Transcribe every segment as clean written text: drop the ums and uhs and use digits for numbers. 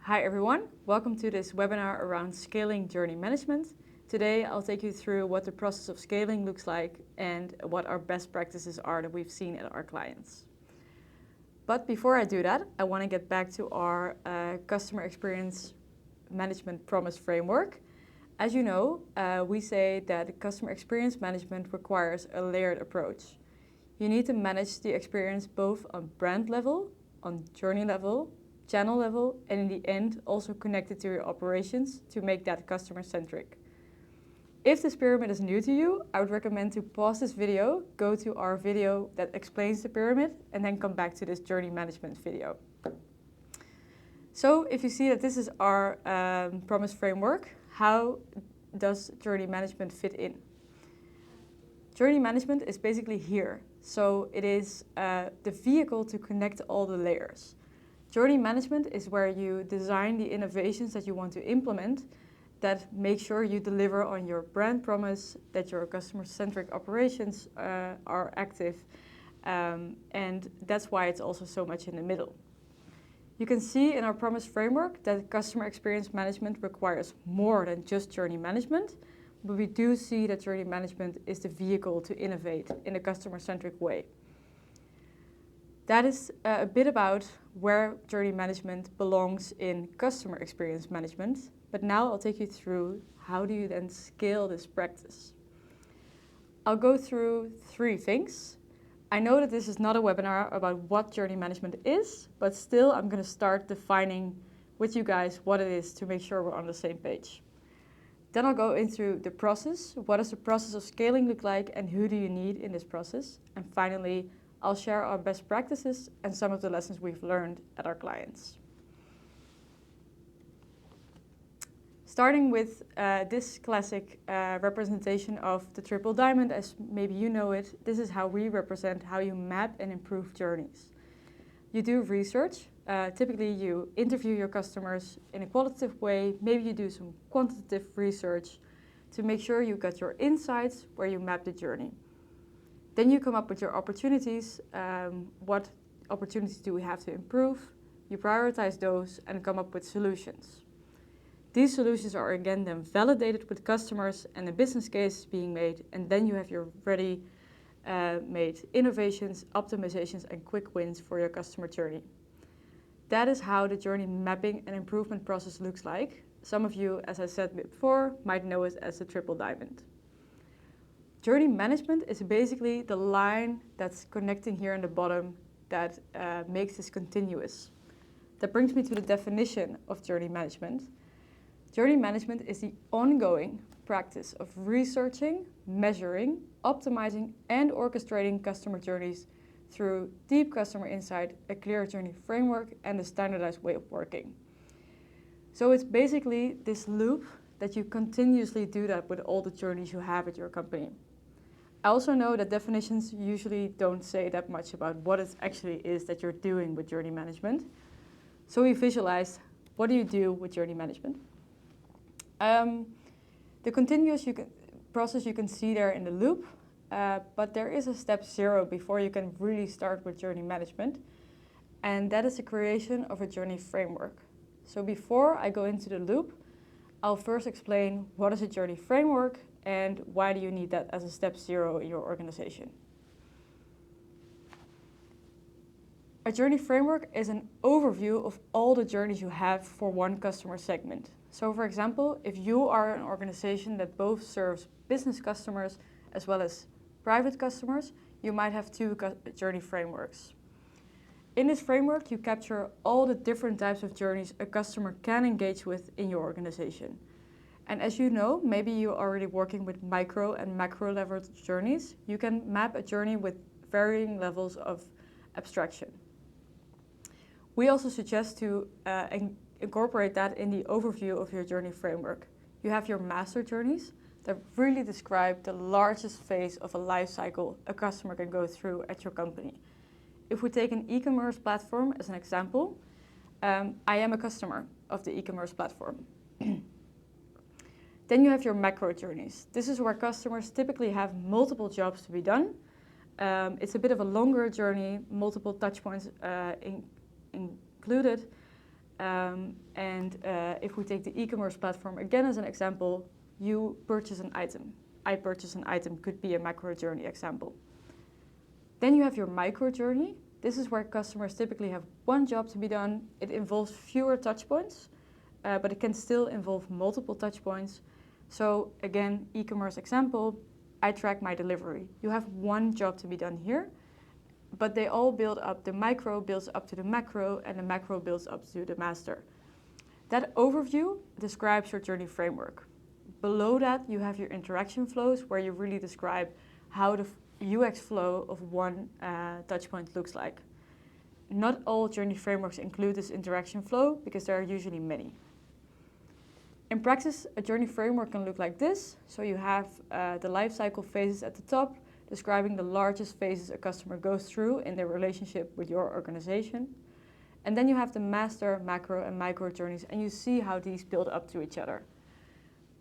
Hi everyone, welcome to this webinar around scaling journey management. Today I'll take you through what the process of scaling looks like and what our best practices are that we've seen at our clients. But before I do that, I want to get back to our customer experience management promise framework. As you know, we say that customer experience management requires a layered approach. You need to manage the experience both on brand level, on journey level, channel level, and in the end also connected to your operations to make that customer centric. If this pyramid is new to you, I would recommend to pause this video, go to our video that explains the pyramid, and then come back to this journey management video. So if you see that this is our promise framework, how does journey management fit in? Journey management is basically here. So it is the vehicle to connect all the layers. Journey management is where you design the innovations that you want to implement that make sure you deliver on your brand promise, that your customer-centric operations are active, and that's why it's also so much in the middle. You can see in our promise framework that customer experience management requires more than just journey management, but we do see that journey management is the vehicle to innovate in a customer-centric way. That is a bit about where journey management belongs in customer experience management, but now I'll take you through how do you then scale this practice. I'll go through three things. I know that this is not a webinar about what journey management is, but still I'm going to start defining with you guys what it is to make sure we're on the same page. Then I'll go into the process. What does the process of scaling look like and who do you need in this process? And finally, I'll share our best practices and some of the lessons we've learned at our clients. Starting with this classic representation of the triple diamond, as maybe you know it, this is how we represent how you map and improve journeys. You do research. Typically you interview your customers in a qualitative way. Maybe you do some quantitative research to make sure you got your insights where you map the journey. Then you come up with your opportunities. What opportunities do we have to improve? You prioritize those and come up with solutions. These solutions are again then validated with customers and the business case is being made, and then you have your ready made innovations, optimizations, and quick wins for your customer journey. That is how the journey mapping and improvement process looks like. Some of you, as I said before, might know it as the triple diamond. Journey management is basically the line that's connecting here in the bottom that makes this continuous. That brings me to the definition of journey management. Journey management is the ongoing practice of researching, measuring, optimizing, and orchestrating customer journeys through deep customer insight, a clear journey framework, and a standardized way of working. So it's basically this loop that you continuously do that with all the journeys you have at your company. I also know that definitions usually don't say that much about what it actually is that you're doing with journey management. So we visualize, what do you do with journey management? The continuous process you can see there in the loop, but there is a step 0 before you can really start with journey management, and that is the creation of a journey framework. So before I go into the loop, I'll first explain what is a journey framework and why do you need that as a step 0 in your organization. A journey framework is an overview of all the journeys you have for one customer segment. So for example, if you are an organization that both serves business customers as well as private customers, you might have two journey frameworks. In this framework, you capture all the different types of journeys a customer can engage with in your organization. And as you know, maybe you're already working with micro and macro level journeys. You can map a journey with varying levels of abstraction. We also suggest to incorporate that in the overview of your journey framework. You have your master journeys that really describe the largest phase of a life cycle a customer can go through at your company. If we take an e-commerce platform as an example, I am a customer of the e-commerce platform. Then you have your macro journeys. This is where customers typically have multiple jobs to be done. It's a bit of a longer journey, multiple touch points included. If we take the e-commerce platform again as an example, you purchase an item. I purchase an item could be a macro journey example. Then you have your micro journey. This is where customers typically have one job to be done. It involves fewer touch points, but it can still involve multiple touch points. So again, e-commerce example, I track my delivery. You have one job to be done here, but they all build up. The micro builds up to the macro, and the macro builds up to the master. That overview describes your journey framework. Below that, you have your interaction flows, where you really describe how the UX flow of one touchpoint looks like. Not all journey frameworks include this interaction flow because there are usually many. In practice, a journey framework can look like this. So you have the life cycle phases at the top, describing the largest phases a customer goes through in their relationship with your organization. And then you have the master, macro, and micro journeys, and you see how these build up to each other.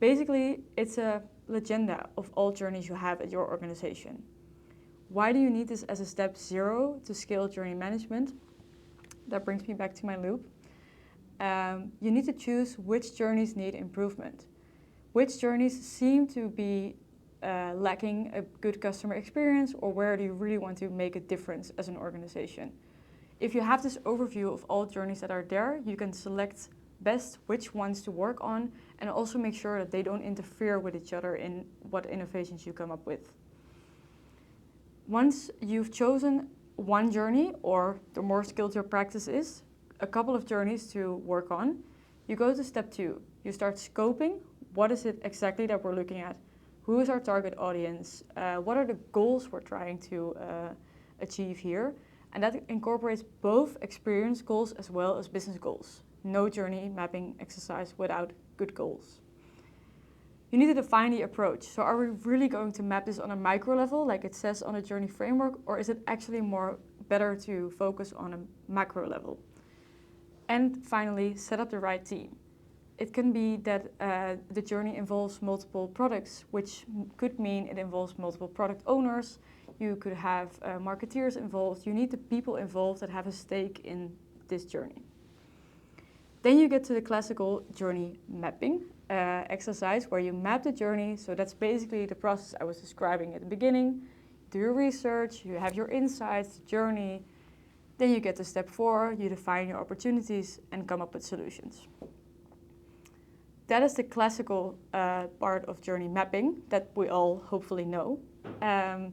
Basically, it's a legenda of all journeys you have at your organization. Why do you need this as a step 0 to scale journey management? That brings me back to my loop. You need to choose which journeys need improvement. Which journeys seem to be lacking a good customer experience, or where do you really want to make a difference as an organization? If you have this overview of all journeys that are there, you can select best which ones to work on, and also make sure that they don't interfere with each other in what innovations you come up with. Once you've chosen one journey, or the more skilled your practice is, a couple of journeys to work on, you go to step 2. You start scoping. What is it exactly that we're looking at? Who is our target audience? What are the goals we're trying to achieve here? And that incorporates both experience goals as well as business goals. No journey mapping exercise without good goals. You need to define the approach. So are we really going to map this on a micro level, like it says on a journey framework, or is it actually better to focus on a macro level? And finally, set up the right team. It can be that the journey involves multiple products, which could mean it involves multiple product owners. You could have marketeers involved. You need the people involved that have a stake in this journey. Then you get to the classical journey mapping exercise, where you map the journey. So that's basically the process I was describing at the beginning. Do your research, you have your insights, the journey. Then you get to step 4, you define your opportunities and come up with solutions. That is the classical part of journey mapping that we all hopefully know. And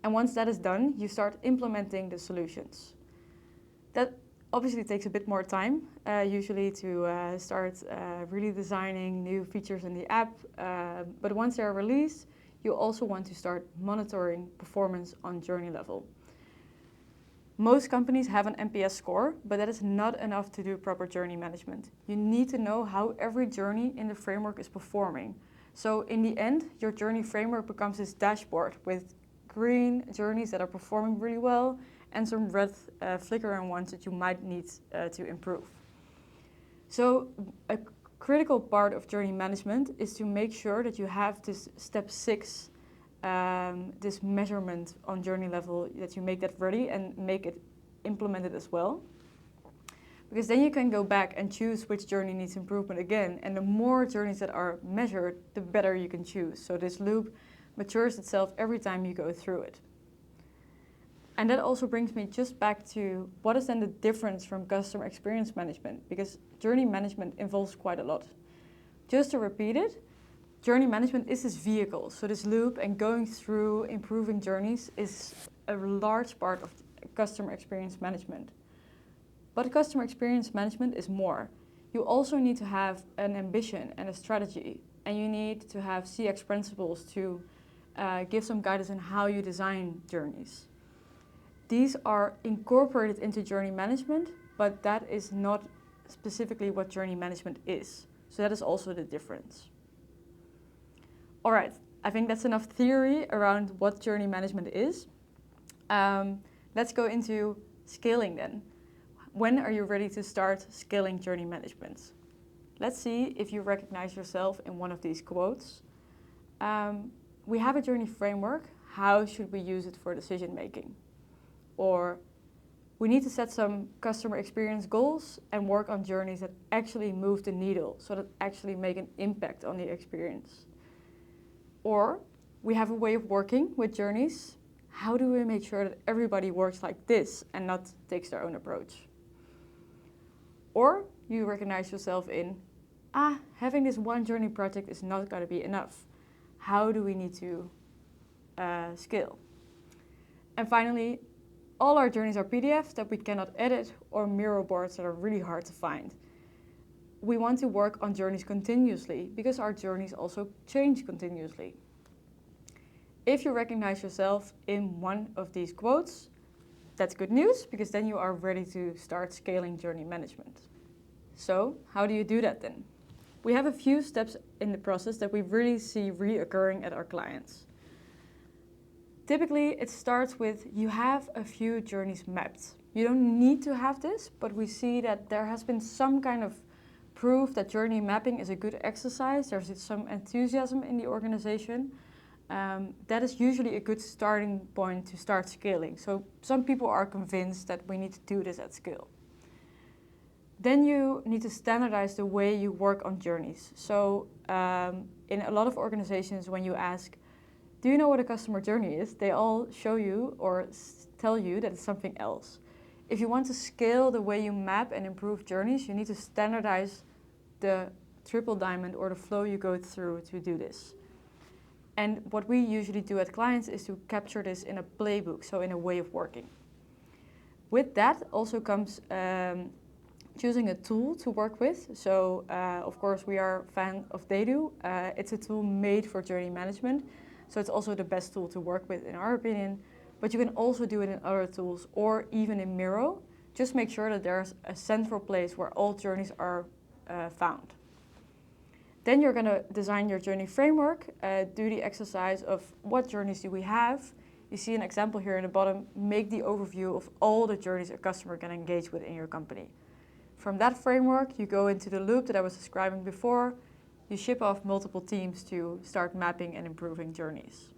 once that is done, you start implementing the solutions. That obviously takes a bit more time, usually to start really designing new features in the app. But once they're released, you also want to start monitoring performance on journey level. Most companies have an NPS score, but that is not enough to do proper journey management. You need to know how every journey in the framework is performing. So in the end, your journey framework becomes this dashboard with green journeys that are performing really well and some red flickering ones that you might need to improve. So a critical part of journey management is to make sure that you have this step 6, this measurement on journey level, that you make that ready and make it implemented as well. Because then you can go back and choose which journey needs improvement again. And the more journeys that are measured, the better you can choose. So this loop matures itself every time you go through it. And that also brings me just back to what is then the difference from customer experience management, because journey management involves quite a lot. Just to repeat it, journey management is this vehicle. So this loop and going through improving journeys is a large part of customer experience management. But customer experience management is more. You also need to have an ambition and a strategy, and you need to have CX principles to give some guidance on how you design journeys. These are incorporated into journey management, but that is not specifically what journey management is. So that is also the difference. All right, I think that's enough theory around what journey management is. Let's go into scaling then. When are you ready to start scaling journey management? Let's see if you recognize yourself in one of these quotes. We have a journey framework. How should we use it for decision making? Or We need to set some customer experience goals and work on journeys that actually move the needle, so that actually make an impact on the experience. Or we have a way of working with journeys. How do we make sure that everybody works like this and not takes their own approach? Or you recognize yourself in, having this one journey project is not going to be enough. How do we need to scale? And finally, all our journeys are PDFs that we cannot edit or Miro boards that are really hard to find. We want to work on journeys continuously because our journeys also change continuously. If you recognize yourself in one of these quotes, that's good news because then you are ready to start scaling journey management. So how do you do that then? We have a few steps in the process that we really see reoccurring at our clients. Typically, it starts with you have a few journeys mapped. You don't need to have this, but we see that there has been some kind of proof that journey mapping is a good exercise. There's some enthusiasm in the organization. That is usually a good starting point to start scaling. So some people are convinced that we need to do this at scale. Then you need to standardize the way you work on journeys. So in a lot of organizations, when you ask, do you know what a customer journey is? They all show you or tell you that it's something else. If you want to scale the way you map and improve journeys, you need to standardize the triple diamond or the flow you go through to do this. And what we usually do at clients is to capture this in a playbook, so in a way of working. With that also comes choosing a tool to work with. So of course we are a fan of Dedu. It's a tool made for journey management. So it's also the best tool to work with in our opinion, but you can also do it in other tools or even in Miro. Just make sure that there's a central place where all journeys are found. Then you're going to design your journey framework, do the exercise of what journeys do we have. You see an example here in the bottom, make the overview of all the journeys a customer can engage with in your company. From that framework, you go into the loop that I was describing before. You ship off multiple teams to start mapping and improving journeys.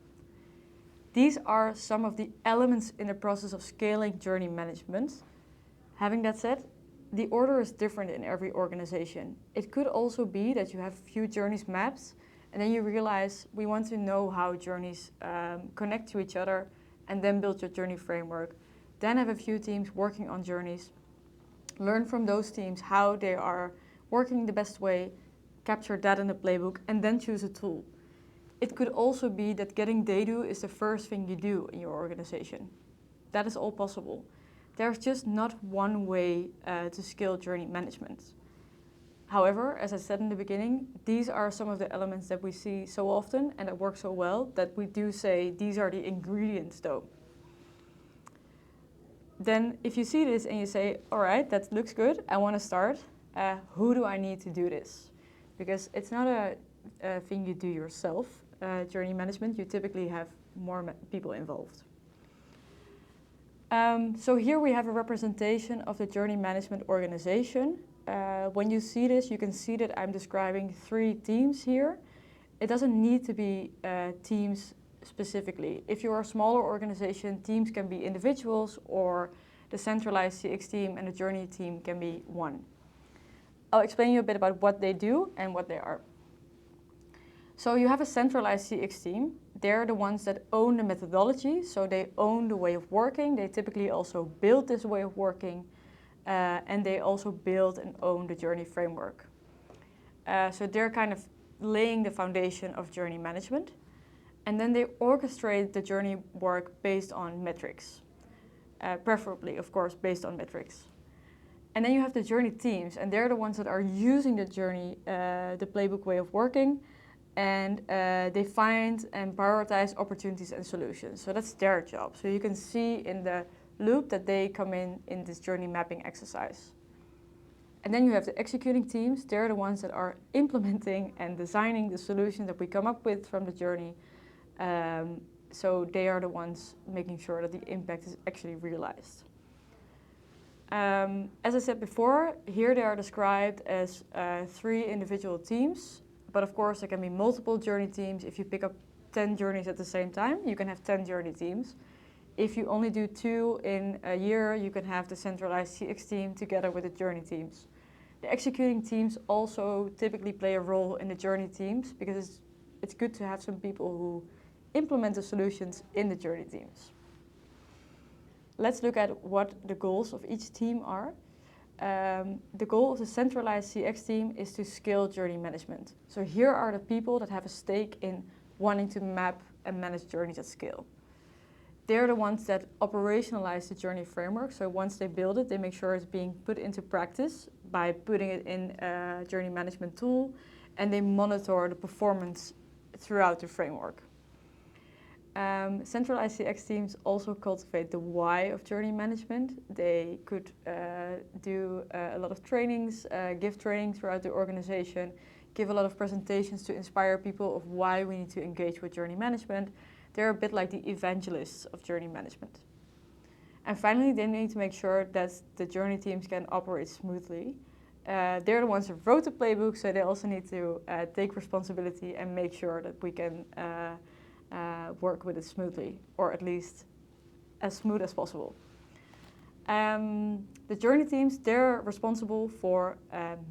These are some of the elements in the process of scaling journey management. Having that said, the order is different in every organization. It could also be that you have a few journeys mapped and then you realize we want to know how journeys connect to each other and then build your journey framework. Then have a few teams working on journeys. Learn from those teams how they are working the best way, capture that in the playbook, and then choose a tool. It could also be that getting Dedu is the first thing you do in your organization. That is all possible. There's just not one way to scale journey management. However, as I said in the beginning, these are some of the elements that we see so often and that work so well that we do say these are the ingredients though. Then if you see this and you say, all right, that looks good, I want to start, who do I need to do this? Because it's not a thing you do yourself, journey management, you typically have more people involved. So here we have a representation of the journey management organization. When you see this, you can see that I'm describing 3 teams here. It doesn't need to be teams specifically. If you're a smaller organization, teams can be individuals or the centralized CX team and the journey team can be one. I'll explain you a bit about what they do and what they are. So you have a centralized CX team. They're the ones that own the methodology, so they own the way of working. They typically also build this way of working, and they also build and own the journey framework. So they're kind of laying the foundation of journey management. And then they orchestrate the journey work based on metrics, preferably, of course, based on metrics. And then you have the journey teams, and they're the ones that are using the journey, the playbook way of working, and they find and prioritize opportunities and solutions. So that's their job. So you can see in the loop that they come in this journey mapping exercise. And then you have the executing teams. They're the ones that are implementing and designing the solution that we come up with from the journey. So they are the ones making sure that the impact is actually realized. As I said before, here they are described as 3 individual teams, but of course there can be multiple journey teams. If you pick up 10 journeys at the same time, you can have 10 journey teams. If you only do 2 in a year, you can have the centralized CX team together with the journey teams. The executing teams also typically play a role in the journey teams because it's good to have some people who implement the solutions in the journey teams. Let's look at what the goals of each team are. The goal of the centralized CX team is to scale journey management. So here are the people that have a stake in wanting to map and manage journeys at scale. They're the ones that operationalize the journey framework. So once they build it, they make sure it's being put into practice by putting it in a journey management tool, and they monitor the performance throughout the framework. Centralized CX teams also cultivate the why of journey management. They could do a lot of trainings, give training throughout the organization, give a lot of presentations to inspire people of why we need to engage with journey management. They're a bit like the evangelists of journey management. And finally, they need to make sure that the journey teams can operate smoothly. They're the ones who wrote the playbook, so they also need to take responsibility and make sure that we can work with it smoothly, or at least as smooth as possible. The journey teams, they're responsible for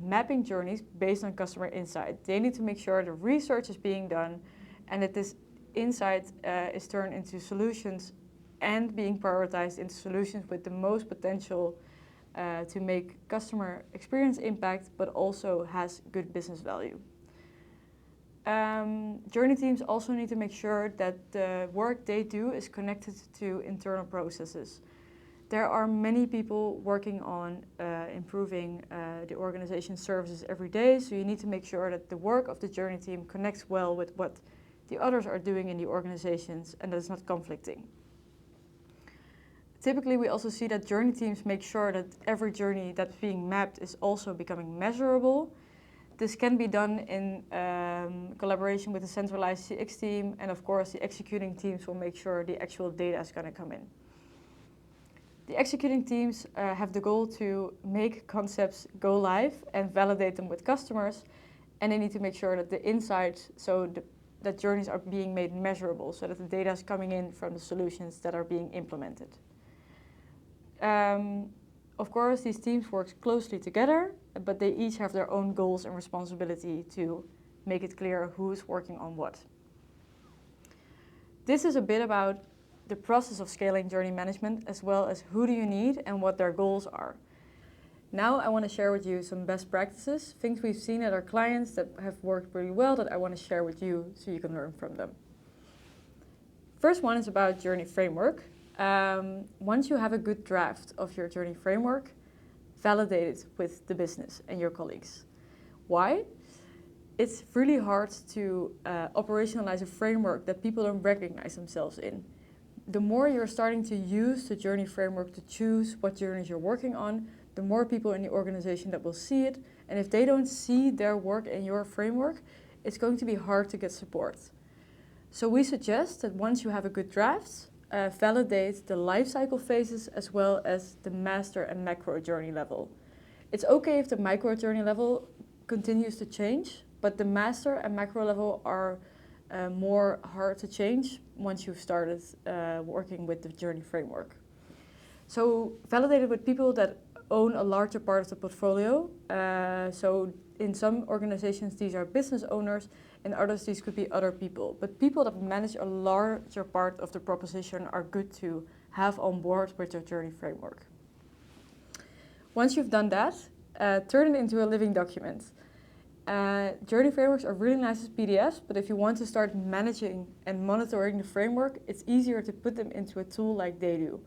mapping journeys based on customer insight. They need to make sure the research is being done and that this insight is turned into solutions and being prioritized into solutions with the most potential to make customer experience impact, but also has good business value. Journey teams also need to make sure that the work they do is connected to internal processes. There are many people working on improving the organization's services every day, so you need to make sure that the work of the journey team connects well with what the others are doing in the organizations and that it's not conflicting. Typically, we also see that journey teams make sure that every journey that's being mapped is also becoming measurable. This can be done in collaboration with the centralized CX team, and of course the executing teams will make sure the actual data is going to come in. The executing teams have the goal to make concepts go live and validate them with customers, and they need to make sure that the insights, that journeys are being made measurable, so that the data is coming in from the solutions that are being implemented. Of course, these teams work closely together, but they each have their own goals and responsibility to make it clear who's working on what. This is a bit about the process of scaling journey management, as well as who do you need and what their goals are. Now I want to share with you some best practices, things we've seen at our clients that have worked really well that I want to share with you so you can learn from them. First one is about journey framework. Once you have a good draft of your journey framework, validate it with the business and your colleagues. Why? It's really hard to operationalize a framework that people don't recognize themselves in. The more you're starting to use the journey framework to choose what journeys you're working on, the more people in the organization that will see it. And if they don't see their work in your framework, it's going to be hard to get support. So we suggest that once you have a good draft, validate the lifecycle phases as well as the master and macro journey level. It's okay if the micro journey level continues to change, but the master and macro level are more hard to change once you've started working with the journey framework. So validate it with people that own a larger part of the portfolio. So in some organizations, these are business owners, in others, these could be other people. But people that manage a larger part of the proposition are good to have on board with your journey framework. Once you've done that, turn it into a living document. Journey frameworks are really nice as PDFs, but if you want to start managing and monitoring the framework, it's easier to put them into a tool like Daydo.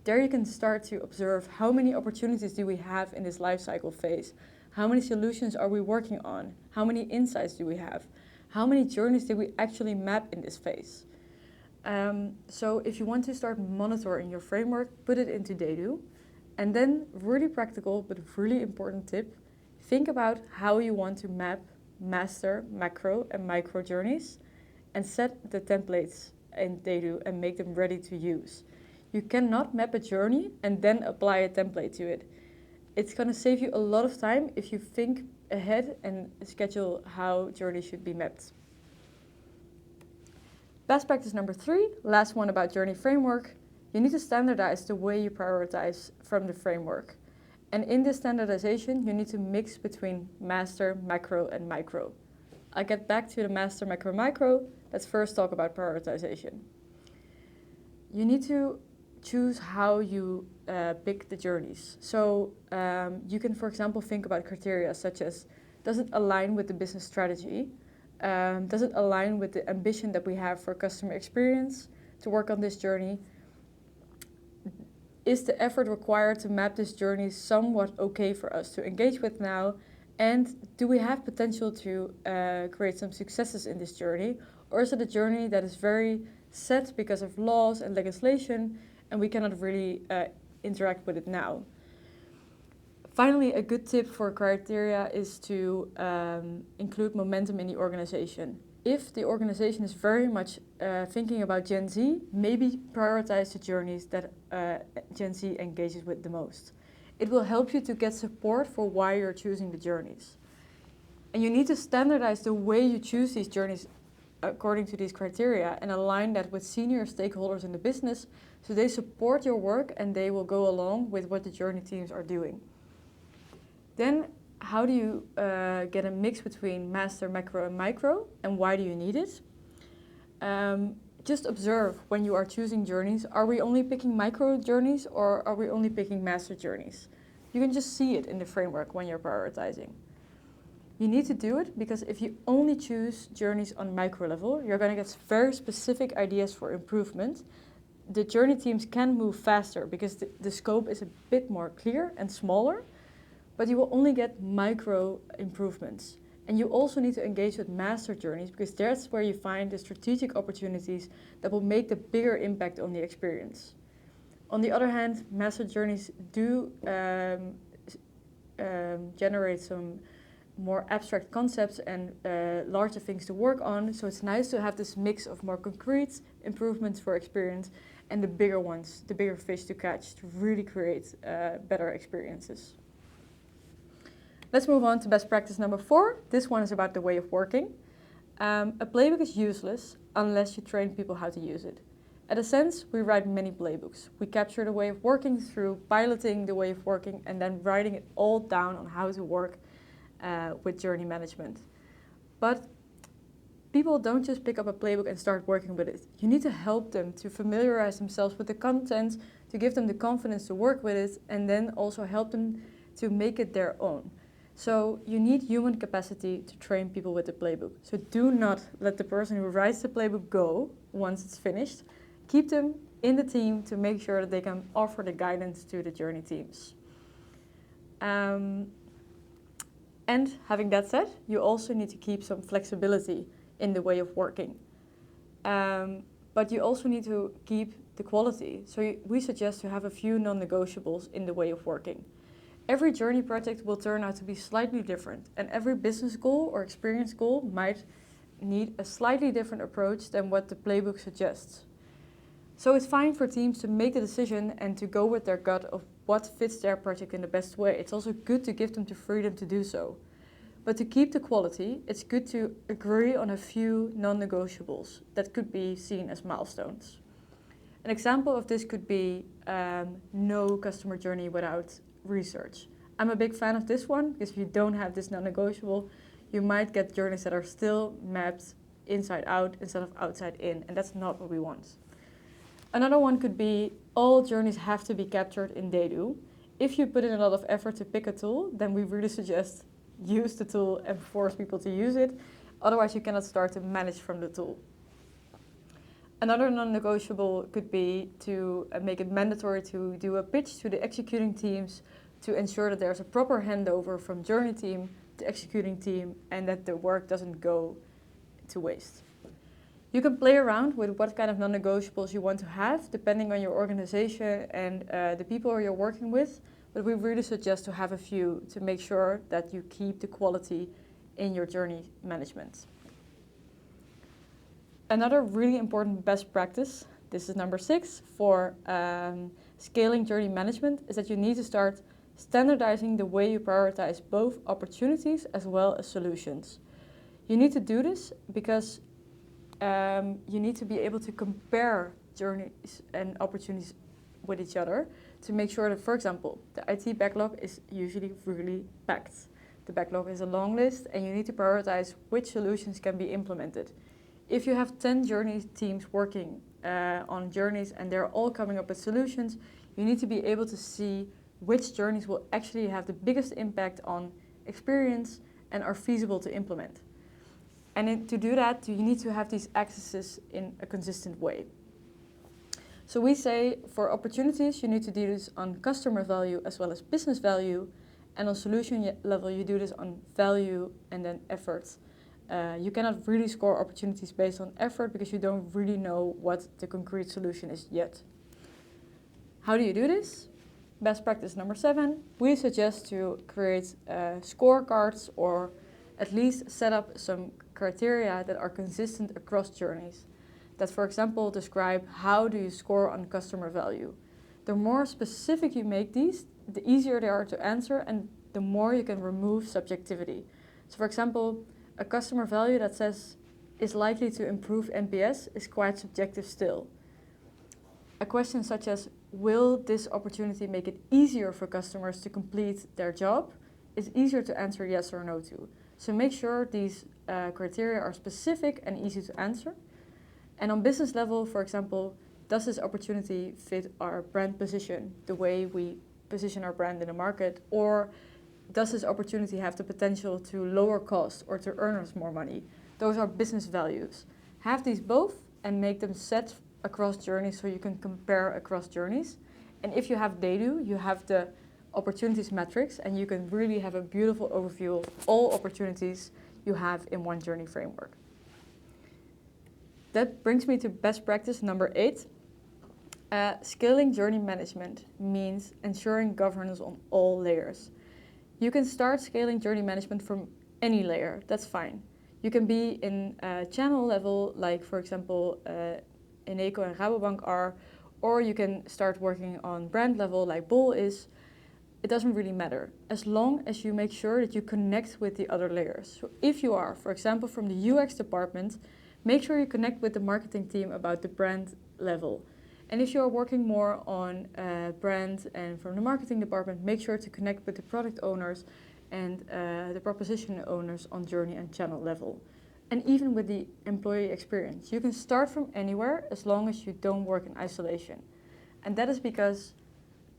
There you can start to observe how many opportunities do we have in this lifecycle phase, how many solutions are we working on, how many insights do we have, how many journeys did we actually map in this phase. So if you want to start monitoring your framework, put it into Daydo. And then, really practical but really important tip, think about how you want to map master, macro and micro journeys and set the templates in Daydo and make them ready to use. You cannot map a journey and then apply a template to it. It's going to save you a lot of time if you think ahead and schedule how journeys should be mapped. Best practice number 3, last one about journey framework. You need to standardize the way you prioritize from the framework. And in this standardization, you need to mix between master, macro, and micro. I'll get back to the master, macro, micro. Let's first talk about prioritization. You need to choose how you pick the journeys. So you can, for example, think about criteria such as, does it align with the business strategy? Does it align with the ambition that we have for customer experience to work on this journey? Is the effort required to map this journey somewhat okay for us to engage with now? And do we have potential to create some successes in this journey? Or is it a journey that is very set because of laws and legislation and we cannot really interact with it now? Finally, a good tip for criteria is to include momentum in the organization. If the organization is very much thinking about Gen Z, maybe prioritize the journeys that Gen Z engages with the most. It will help you to get support for why you're choosing the journeys. And you need to standardize the way you choose these journeys according to these criteria and align that with senior stakeholders in the business so they support your work and they will go along with what the journey teams are doing. Then, how do you get a mix between master, macro, and micro, and why do you need it? Just observe when you are choosing journeys. Are we only picking micro journeys or are we only picking master journeys? You can just see it in the framework when you're prioritizing. You need to do it because if you only choose journeys on micro level, you're going to get very specific ideas for improvement. The journey teams can move faster because the scope is a bit more clear and smaller, but you will only get micro improvements. And you also need to engage with master journeys because that's where you find the strategic opportunities that will make the bigger impact on the experience. On the other hand, master journeys do generate some more abstract concepts and larger things to work on. So it's nice to have this mix of more concrete improvements for experience and the bigger ones, the bigger fish to catch to really create better experiences. Let's move on to best practice number 4. This one is about the way of working. A playbook is useless unless you train people how to use it. At a sense, we write many playbooks. We capture the way of working through piloting the way of working and then writing it all down on how to work with journey management. But people don't just pick up a playbook and start working with it. You need to help them to familiarize themselves with the content, to give them the confidence to work with it, and then also help them to make it their own. So you need human capacity to train people with the playbook. So do not let the person who writes the playbook go once it's finished. Keep them in the team to make sure that they can offer the guidance to the journey teams. And having that said, you also need to keep some flexibility in the way of working. But you also need to keep the quality. So we suggest to have a few non-negotiables in the way of working. Every journey project will turn out to be slightly different, and every business goal or experience goal might need a slightly different approach than what the playbook suggests. So it's fine for teams to make the decision and to go with their gut of what fits their project in the best way. It's also good to give them the freedom to do so. But to keep the quality, it's good to agree on a few non-negotiables that could be seen as milestones. An example of this could be no customer journey without research. I'm a big fan of this one because if you don't have this non-negotiable, you might get journeys that are still mapped inside out instead of outside in, and that's not what we want. Another one could be all journeys have to be captured in Dedu. If you put in a lot of effort to pick a tool, then we really suggest use the tool and force people to use it. Otherwise, you cannot start to manage from the tool. Another non-negotiable could be to make it mandatory to do a pitch to the executing teams to ensure that there's a proper handover from journey team to executing team and that the work doesn't go to waste. You can play around with what kind of non-negotiables you want to have depending on your organization and the people you're working with, but we really suggest to have a few to make sure that you keep the quality in your journey management. Another really important best practice, this is number 6, for scaling journey management, is that you need to start standardizing the way you prioritize both opportunities as well as solutions. You need to do this because you need to be able to compare journeys and opportunities with each other to make sure that, for example, the IT backlog is usually really packed. The backlog is a long list and you need to prioritize which solutions can be implemented. If you have 10 journey teams working on journeys and they're all coming up with solutions, you need to be able to see which journeys will actually have the biggest impact on experience and are feasible to implement. And to do that, you need to have these accesses in a consistent way. So we say for opportunities, you need to do this on customer value as well as business value. And on solution level, you do this on value and then effort. You cannot really score opportunities based on effort because you don't really know what the concrete solution is yet. How do you do this? Best practice number 7, we suggest to create scorecards or at least set up some criteria that are consistent across journeys. That, for example, describe how do you score on customer value. The more specific you make these, the easier they are to answer and the more you can remove subjectivity. So, for example, a customer value that says is likely to improve NPS is quite subjective still. A question such as, will this opportunity make it easier for customers to complete their job, is easier to answer yes or no to. So make sure these criteria are specific and easy to answer. And on business level, for example, does this opportunity fit our brand position, the way we position our brand in the market, or does this opportunity have the potential to lower costs or to earn us more money? Those are business values. Have these both and make them set across journeys so you can compare across journeys. And if you have DEDU, you have the opportunities matrix and you can really have a beautiful overview of all opportunities you have in one journey framework. That brings me to best practice number 8. Scaling journey management means ensuring governance on all layers. You can start scaling journey management from any layer, that's fine. You can be in channel level, like for example Eneco and Rabobank are, or you can start working on brand level like Bol is. It doesn't really matter, as long as you make sure that you connect with the other layers. So if you are, for example, from the UX department, make sure you connect with the marketing team about the brand level. And if you're working more on brand and from the marketing department, make sure to connect with the product owners and the proposition owners on journey and channel level. And even with the employee experience. You can start from anywhere as long as you don't work in isolation. And that is because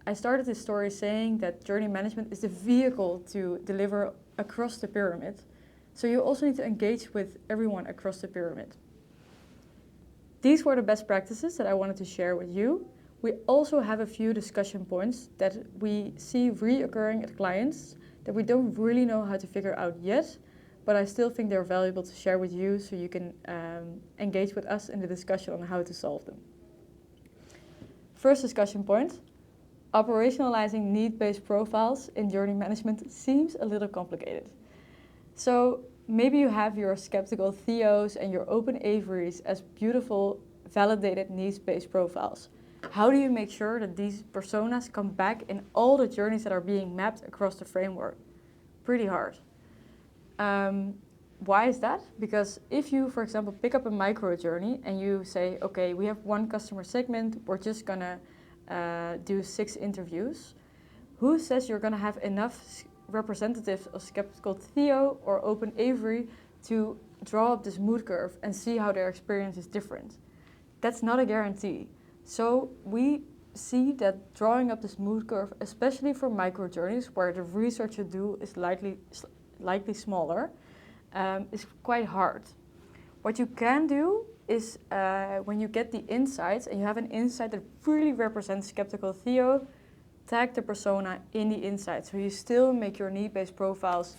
I started this story saying that journey management is the vehicle to deliver across the pyramid. So you also need to engage with everyone across the pyramid. These were the best practices that I wanted to share with you. We also have a few discussion points that we see reoccurring at clients that we don't really know how to figure out yet, but I still think they're valuable to share with you so you can engage with us in the discussion on how to solve them. First discussion point, operationalizing need-based profiles in journey management seems a little complicated. So maybe you have your skeptical Theos and your open Averys as beautiful, validated needs-based profiles. How do you make sure that these personas come back in all the journeys that are being mapped across the framework? Pretty hard. Why is that? Because if you, for example, pick up a micro journey and you say, okay, we have one customer segment, we're just gonna do 6 interviews. Who says you're gonna have enough representatives of skeptical Theo or open Avery to draw up this mood curve and see how their experience is different? That's not a guarantee. So we see that drawing up this mood curve, especially for micro journeys where the research you do is likely smaller, is quite hard. What you can do is when you get the insights and you have an insight that really represents skeptical Theo, tag the persona in the insight. So you still make your need-based profiles,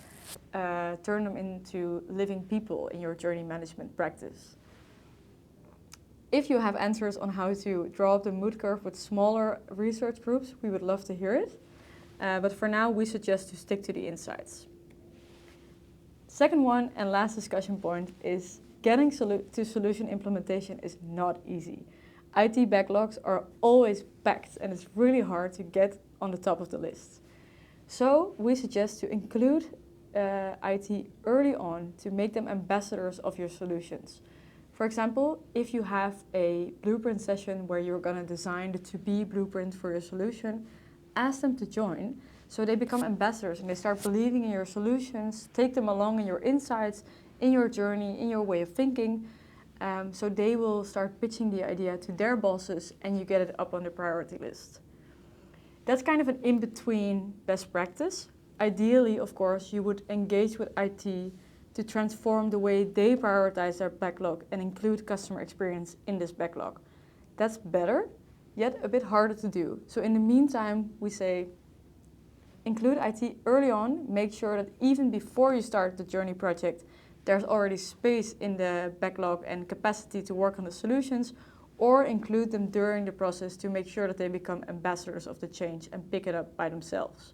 turn them into living people in your journey management practice. If you have answers on how to draw up the mood curve with smaller research groups, we would love to hear it. But for now, we suggest to stick to the insights. Second one and last discussion point is getting to solution implementation is not easy. IT backlogs are always packed and it's really hard to get on the top of the list. So we suggest to include IT early on to make them ambassadors of your solutions. For For example, if you have a blueprint session where you're going to design the to-be blueprint for your solution, ask them to join so they become ambassadors and they start believing in your solutions, take them along in your insights, in your journey, in your way of thinking. So they will start pitching the idea to their bosses and you get it up on the priority list. That's kind of an in-between best practice. Ideally, of course, you would engage with IT to transform the way they prioritize their backlog and include customer experience in this backlog. That's better, yet a bit harder to do. So in the meantime, we say, include IT early on, make sure that even before you start the journey project, there's already space in the backlog and capacity to work on the solutions, or include them during the process to make sure that they become ambassadors of the change and pick it up by themselves.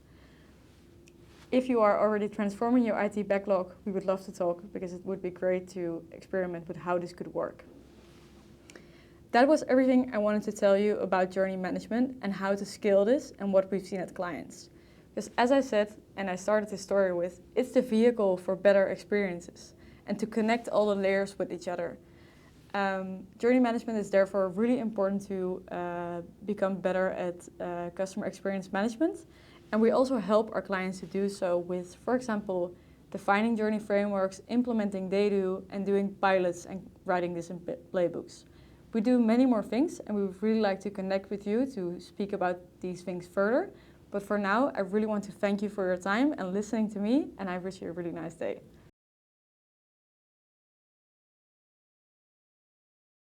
If you are already transforming your IT backlog, we would love to talk because it would be great to experiment with how this could work. That was everything I wanted to tell you about journey management and how to scale this and what we've seen at clients. Because as I said, and I started this story with, it's the vehicle for better experiences and to connect all the layers with each other. Journey management is therefore really important to become better at customer experience management. And we also help our clients to do so with, for example, defining journey frameworks, implementing they do, and doing pilots and writing this in playbooks. We do many more things, and we would really like to connect with you to speak about these things further. But for now, I really want to thank you for your time and listening to me, and I wish you a really nice day.